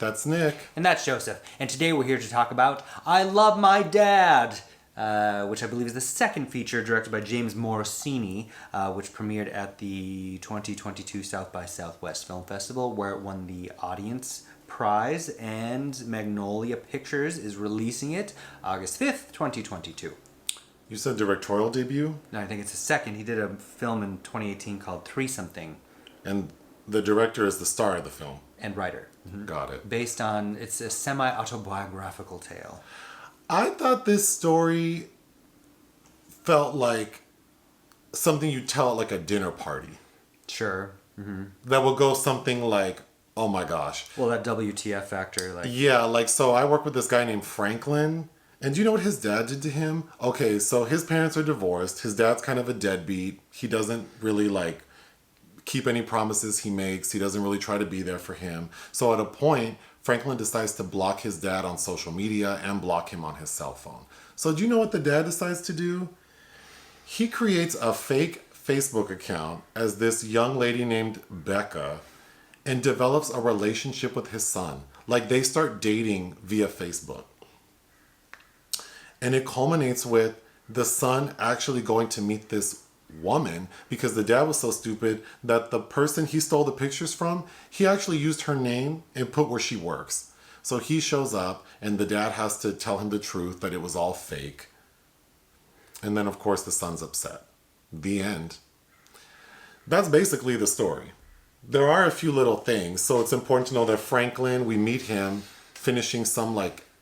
That's Nick. And that's Joseph. And today we're here to talk about I Love My Dad, which I believe is the second feature directed by James Morosini, which premiered at the 2022 South by Southwest Film Festival, where it won the audience prize, and Magnolia Pictures is releasing it August 5th, 2022. You said directorial debut? No, I think it's his second. He did a film in 2018 called Three Something. And the director is the star of the film. And writer. Mm-hmm. Got it. Based on, it's a semi-autobiographical tale. I thought this story felt like something you tell at like a dinner party. Sure. Mm-hmm. That will go something like, oh my gosh. Well, that WTF factor. So I work with this guy named Franklin. And do you know what his dad did to him? Okay, so his parents are divorced. His dad's kind of a deadbeat. He doesn't really keep any promises he makes. He doesn't really try to be there for him. So at a point, Franklin decides to block his dad on social media and block him on his cell phone. So do you know what the dad decides to do? He creates a fake Facebook account as this young lady named Becca and develops a relationship with his son. Like, they start dating via Facebook. And it culminates with the son actually going to meet this woman because the dad was so stupid that the person he stole the pictures from, he actually used her name and put where she works. So he shows up and the dad has to tell him the truth that it was all fake. And then of course the son's upset. The end. That's basically the story. There are a few little things. So it's important to know that Franklin, we meet him finishing some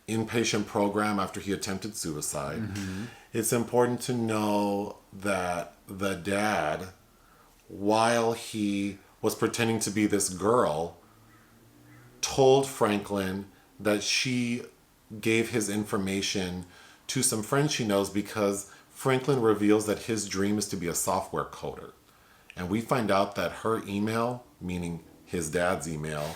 inpatient program after he attempted suicide. Mm-hmm. It's important to know that the dad, while he was pretending to be this girl, told Franklin that she gave his information to some friends she knows because Franklin reveals that his dream is to be a software coder. And we find out that her email, meaning his dad's email,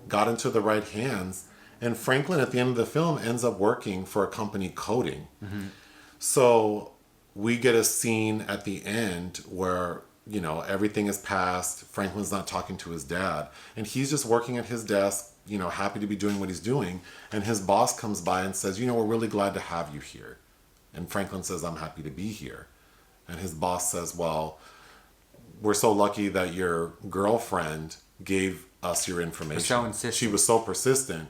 got into the right hands. And Franklin, at the end of the film, ends up working for a company coding. Mm-hmm. So we get a scene at the end where, everything is passed. Franklin's not talking to his dad. And he's just working at his desk, happy to be doing what he's doing. And his boss comes by and says, we're really glad to have you here. And Franklin says, I'm happy to be here. And his boss says, well, we're so lucky that your girlfriend gave us your information. So insistent. She was so persistent.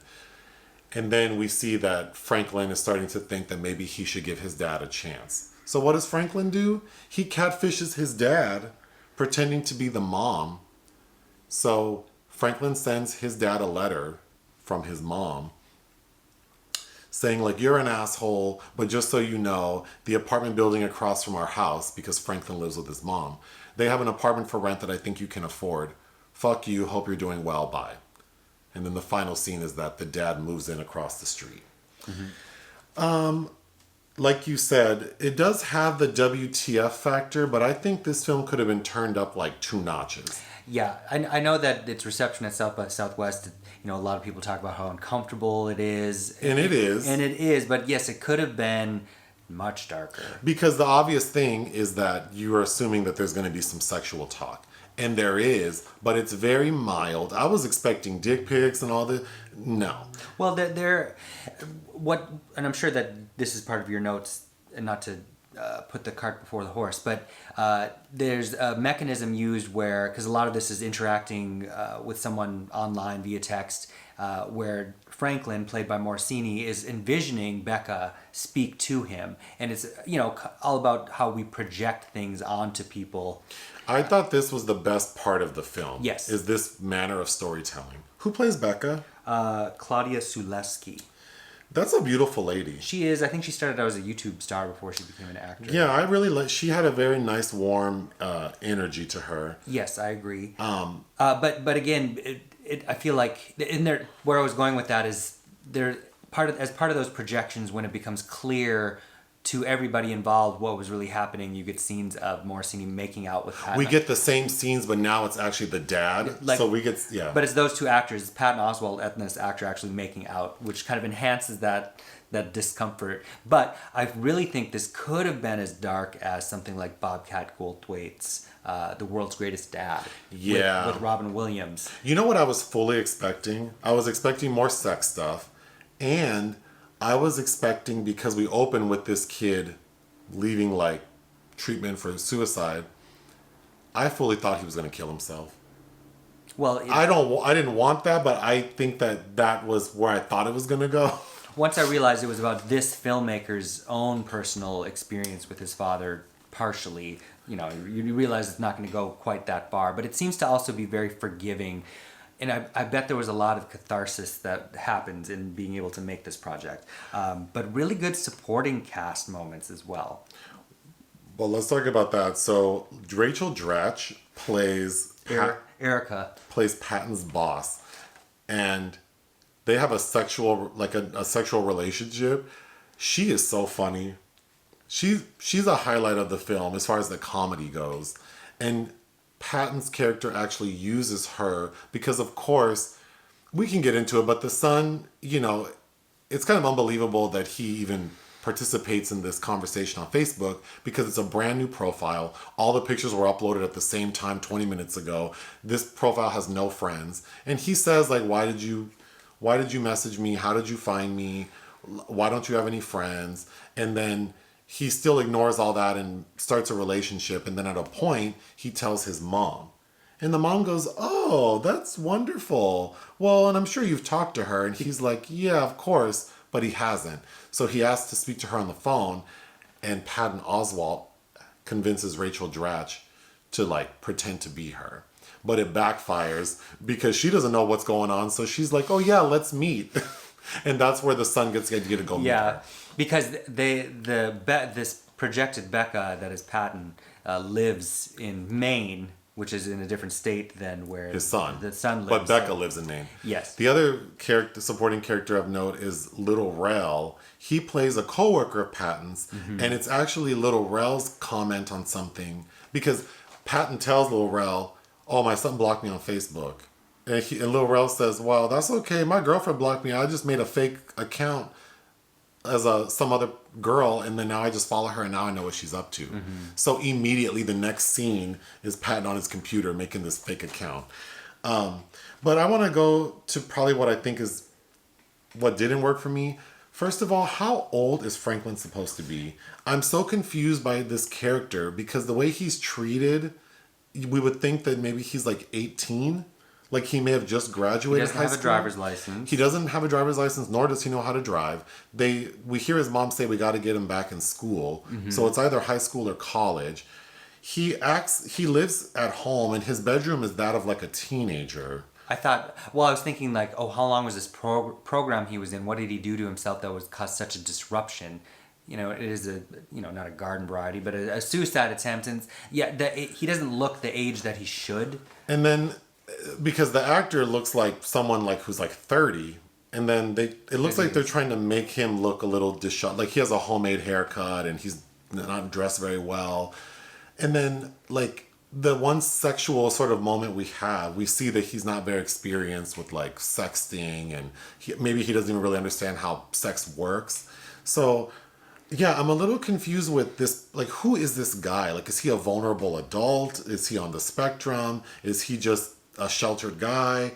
And then we see that Franklin is starting to think that maybe he should give his dad a chance. So what does Franklin do? He catfishes his dad, pretending to be the mom. So Franklin sends his dad a letter from his mom saying, you're an asshole, but just so you know, the apartment building across from our house, because Franklin lives with his mom, they have an apartment for rent that I think you can afford. Fuck you, hope you're doing well, bye. And then the final scene is that the dad moves in across the street. Mm-hmm. Like you said, it does have the WTF factor, but I think this film could have been turned up 2 notches. Yeah, I know that its reception at South by Southwest, a lot of people talk about how uncomfortable it is. And it is. And it is, but yes, it could have been much darker. Because the obvious thing is that you are assuming that there's going to be some sexual talk. And there is, but it's very mild. I was expecting dick pics and all this. No. Well, and I'm sure that this is part of your notes, and not to put the cart before the horse, but there's a mechanism used where, because a lot of this is interacting with someone online via text, where Franklin, played by Morosini, is envisioning Becca speak to him. And it's, all about how we project things onto people. I thought this was the best part of the film. Yes. Is this manner of storytelling. Who plays Becca? Claudia Sulewski. That's a beautiful lady. She is. I think she started out as a YouTube star before she became an actor. Yeah, I really like. She had a very nice, warm energy to her. Yes, I agree. But again, I feel like in there, where I was going with that is there part of those projections, when it becomes clear to everybody involved what was really happening, you get scenes of Morosini making out with Patton. We get the same scenes, but now it's actually the dad. So we get, yeah. But it's those two actors, Patton Oswalt and this actor, actually making out, which kind of enhances that that discomfort. But I really think this could have been as dark as something like Bobcat Goldthwait's The World's Greatest Dad. Yeah. With Robin Williams. You know what I was fully expecting? I was expecting more sex stuff. And I was expecting, because we open with this kid leaving like treatment for suicide, I fully thought he was going to kill himself. Well, I didn't want that, but I think that was where I thought it was going to go. once I realized it was about this filmmaker's own personal experience with his father, partially, you realize it's not going to go quite that far. But it seems to also be very forgiving. And I bet there was a lot of catharsis that happens in being able to make this project. But really good supporting cast moments as well. Well, let's talk about that. So Rachel Dratch plays Erica plays Patton's boss, and they have a sexual relationship. She is so funny. She's a highlight of the film as far as the comedy goes, and Patton's character actually uses her because, of course, we can get into it, but the son, it's kind of unbelievable that he even participates in this conversation on Facebook, because it's a brand new profile. All the pictures were uploaded at the same time 20 minutes ago. This profile has no friends. And he says, like, why did you message me? How did you find me? Why don't you have any friends? And then he still ignores all that and starts a relationship. And then at a point, he tells his mom. And the mom goes, "Oh, that's wonderful. Well, and I'm sure you've talked to her." And he's like, "Yeah, of course." But he hasn't. So he asks to speak to her on the phone, and Patton Oswalt convinces Rachel Dratch to like pretend to be her. But it backfires because she doesn't know what's going on. So she's like, "Oh yeah, let's meet." And that's where the son gets to go meet her. Because this projected Becca that is Patton lives in Maine, which is in a different state than where the son lives. But Becca lives in Maine. Yes. The other supporting character of note is Lil Rel. He plays a coworker of Patton's, and it's actually Lil Rel's comment on something, because Patton tells Lil Rel, "Oh, my son blocked me on Facebook." And Lil Rel says, "Well, that's okay. My girlfriend blocked me. I just made a fake account as some other girl, and then now I just follow her, and now I know what she's up to." So immediately the next scene is Patton on his computer making this fake account. But I want to go to probably what I think is what didn't work for me. First of all, how old is Franklin supposed to be? I'm so confused by this character, because the way he's treated, we would think that maybe he's like 18. Like he may have just graduated high school. He doesn't have a driver's license. He doesn't have a driver's license, nor does he know how to drive. We hear his mom say we got to get him back in school. So it's either high school or college. He lives at home, and his bedroom is that of like a teenager. I was thinking like, oh, how long was this program he was in? What did he do to himself that would cause such a disruption? It is not a garden variety, but a suicide attempt. And he doesn't look the age that he should. And then, because the actor looks like someone like who's like 30, and then it looks like they're trying to make him look a little disheveled. Like he has a homemade haircut, and he's not dressed very well. And then like the one sexual sort of moment we see that he's not very experienced with like sexting, and maybe he doesn't even really understand how sex works. So yeah, I'm a little confused with this. Like, who is this guy? Like, is he a vulnerable adult? Is he on the spectrum? Is he just a sheltered guy?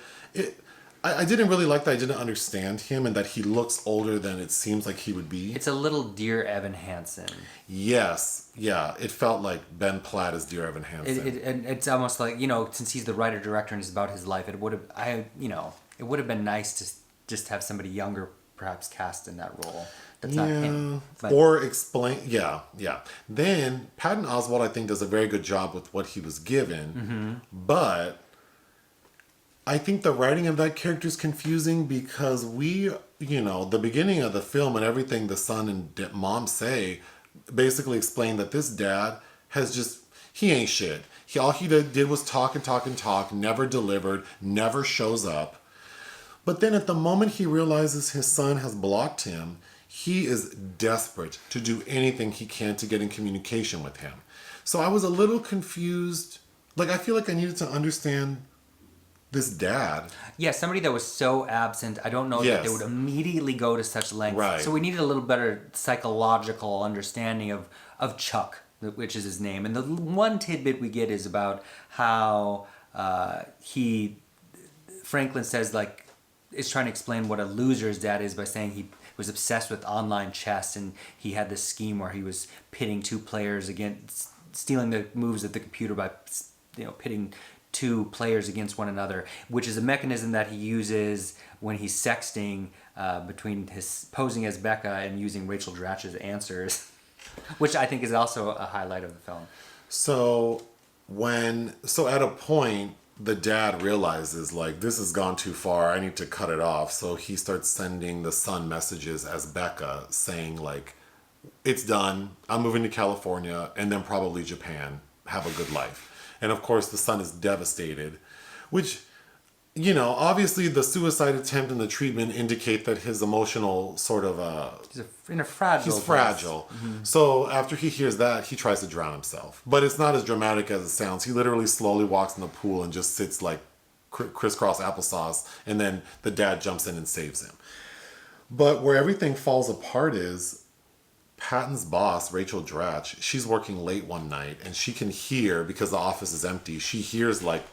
I didn't really like that. I didn't understand him, and that he looks older than it seems like he would be. It's a little Dear Evan Hansen. Yes, yeah. It felt like Ben Platt as Dear Evan Hansen. It's almost like, since he's the writer director and it's about his life, it would have been nice to just have somebody younger perhaps cast in that role. That's not him. Or explain. Yeah. Then Patton Oswalt, I think, does a very good job with what he was given, but I think the writing of that character is confusing, because the beginning of the film and everything the son and mom say basically explain that this dad he ain't shit. All he did was talk and talk and talk, never delivered, never shows up. But then at the moment he realizes his son has blocked him, he is desperate to do anything he can to get in communication with him. So I was a little confused. Like, I feel like I needed to understand this dad. Yeah, somebody that was so absent, I don't know that they Yes. would immediately go to such lengths. Right. So we needed a little better psychological understanding of Chuck, which is his name. And the one tidbit we get is about how Franklin says, like, is trying to explain what a loser's dad is by saying he was obsessed with online chess, and he had this scheme where he was pitting two players against, stealing the moves of the computer by, pitting two players against one another, which is a mechanism that he uses when he's sexting between his posing as Becca and using Rachel Dratch's answers, which I think is also a highlight of the film. So at a point, the dad realizes, like, this has gone too far. I need to cut it off. So he starts sending the son messages as Becca, saying, like, it's done. I'm moving to California and then probably Japan. Have a good life. And of course, the son is devastated, which, obviously the suicide attempt and the treatment indicate that his emotional sort of He's in a fragile. he's fragile. Mm-hmm. So after he hears that, he tries to drown himself. But it's not as dramatic as it sounds. He literally slowly walks in the pool and just sits like crisscross applesauce, and then the dad jumps in and saves him. But where everything falls apart is Patton's boss, Rachel Dratch, she's working late one night, and she can hear, because the office is empty, she hears like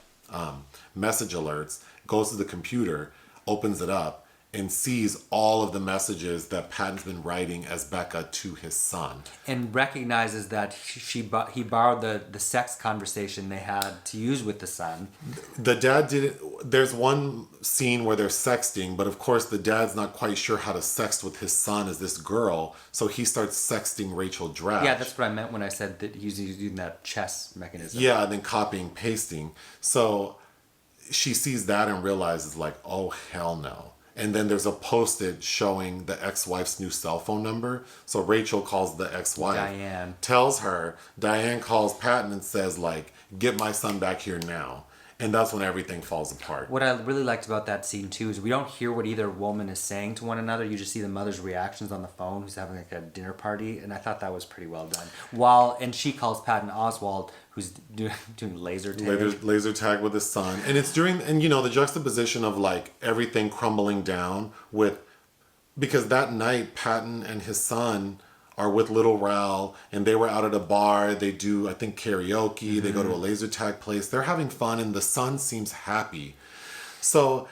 message alerts, goes to the computer, opens it up, and sees all of the messages that Patton's been writing as Becca to his son. And recognizes that he borrowed the sex conversation they had to use with the son. The dad didn't. There's one scene where they're sexting, but of course the dad's not quite sure how to sext with his son as this girl, so he starts sexting Rachel Dratch. Yeah, that's what I meant when I said that he's using that chess mechanism. Yeah, and then copying, pasting. So she sees that and realizes, like, oh, hell no. And then there's a post-it showing the ex-wife's new cell phone number. So Rachel calls the ex-wife. Diane. Tells her. Diane calls Patton and says, like, get my son back here now. And that's when everything falls apart. What I really liked about that scene, too, is we don't hear what either woman is saying to one another. You just see the mother's reactions on the phone, who's having, like, a dinner party. And I thought that was pretty well done. And she calls Patton Oswalt, who's doing laser tag. Laser tag with his son. And it's during, and the juxtaposition of, like, everything crumbling down because that night Patton and his son are with Lil Rel, and they were out at a bar. They do, I think, karaoke. Mm-hmm. They go to a laser tag place. They're having fun, and the son seems happy. So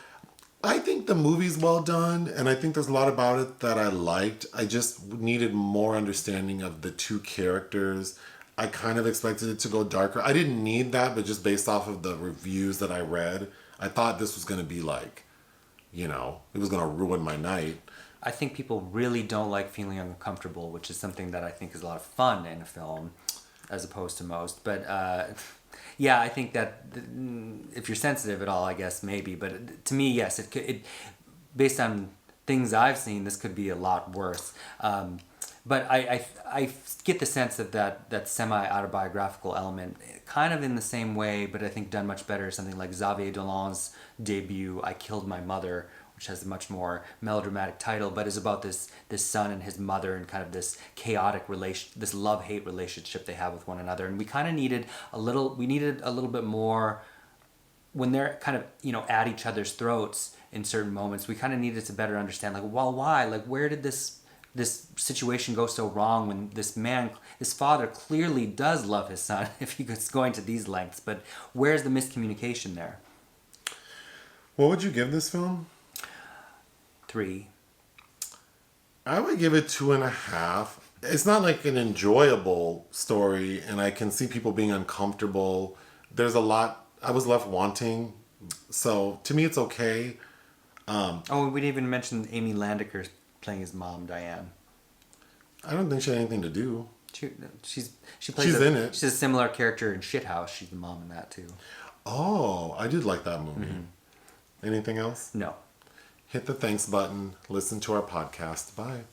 I think the movie's well done, and I think there's a lot about it that I liked. I just needed more understanding of the two characters. I kind of expected it to go darker. I didn't need that, but just based off of the reviews that I read, I thought this was going to be like, it was going to ruin my night. I think people really don't like feeling uncomfortable, which is something that I think is a lot of fun in a film, as opposed to most. But yeah, I think that if you're sensitive at all, I guess maybe. But to me, yes, it based on things I've seen, this could be a lot worse. But I get the sense of that semi-autobiographical element, kind of in the same way, but I think done much better. Something like Xavier Dolan's debut, I Killed My Mother, which has a much more melodramatic title, but is about this son and his mother and kind of this chaotic this love-hate relationship they have with one another. And we kind of needed a little bit more when they're kind of, at each other's throats in certain moments. We kind of needed to better understand, like, well, why? Like, where did this situation go so wrong when this father clearly does love his son if he's going to these lengths, but where's the miscommunication there? What would you give this film? 3. I would give it 2.5. It's not like an enjoyable story, and I can see people being uncomfortable. There's a lot I was left wanting, so to me it's okay. We didn't even mention Amy Landecker playing his mom, Diane. I don't think she had anything to do. She's in it. She's a similar character in Shithouse. She's the mom in that too. Oh, I did like that movie. Mm-hmm. Anything else? No. Hit the thanks button. Listen to our podcast. Bye.